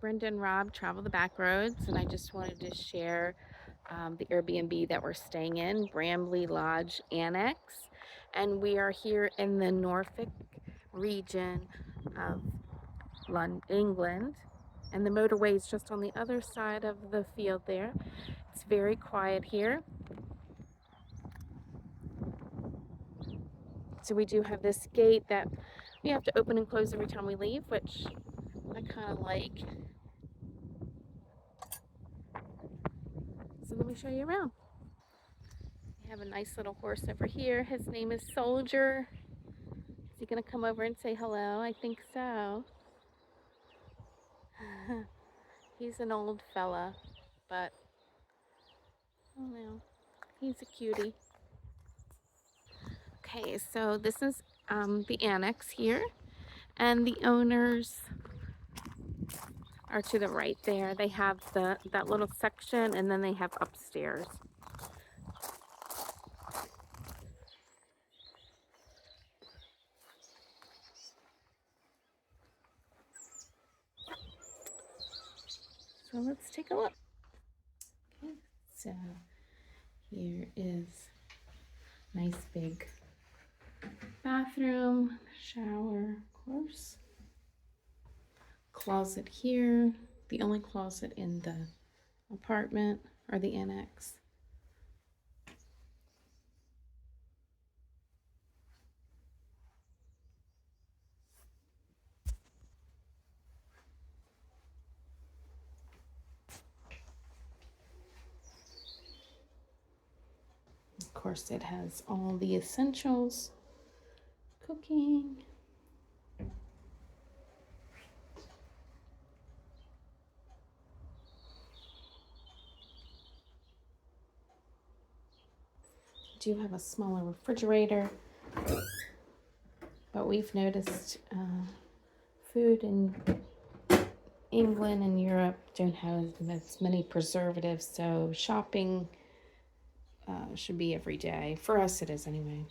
Brenda and Rob travel the back roads, and I just wanted to share the Airbnb that we're staying in, Bramley Lodge Annex. And we are here in the Norfolk region of London, England. And the motorway is just on the other side of the field there. It's very quiet here. So we do have this gate that we have to open and close every time we leave, which I kind of like. So let me show you around. We have a nice little horse over here. His name is Soldier. Is he gonna come over and say hello? I think so. He's an old fella, but I don't know. He's a cutie. Okay, so this is the annex here, and the owners are to the right there. They have that little section, and then they have upstairs. So let's take a look. Okay, so here is nice big bathroom, shower, of course. Closet here, the only closet in the apartment or the annex. Of course, it has all the essentials, cooking. Do have a smaller refrigerator, but we've noticed food in England and Europe don't have as many preservatives, so shopping should be every day. For us, it is anyway.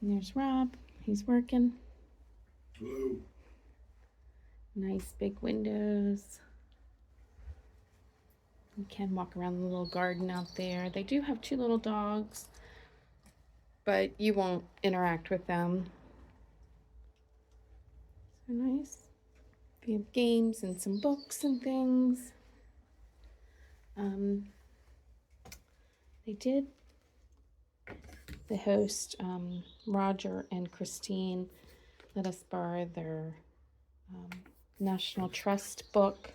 And there's Rob. He's working. Hello. Nice big windows. You can walk around the little garden out there. They do have 2 little dogs, but you won't interact with them. So nice. We have games and some books and things. The host, Roger and Christin, let us borrow their National Trust book.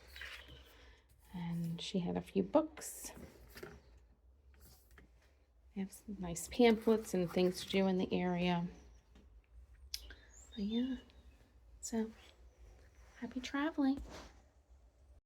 And she had a few books. They have some nice pamphlets and things to do in the area. But yeah, so happy traveling.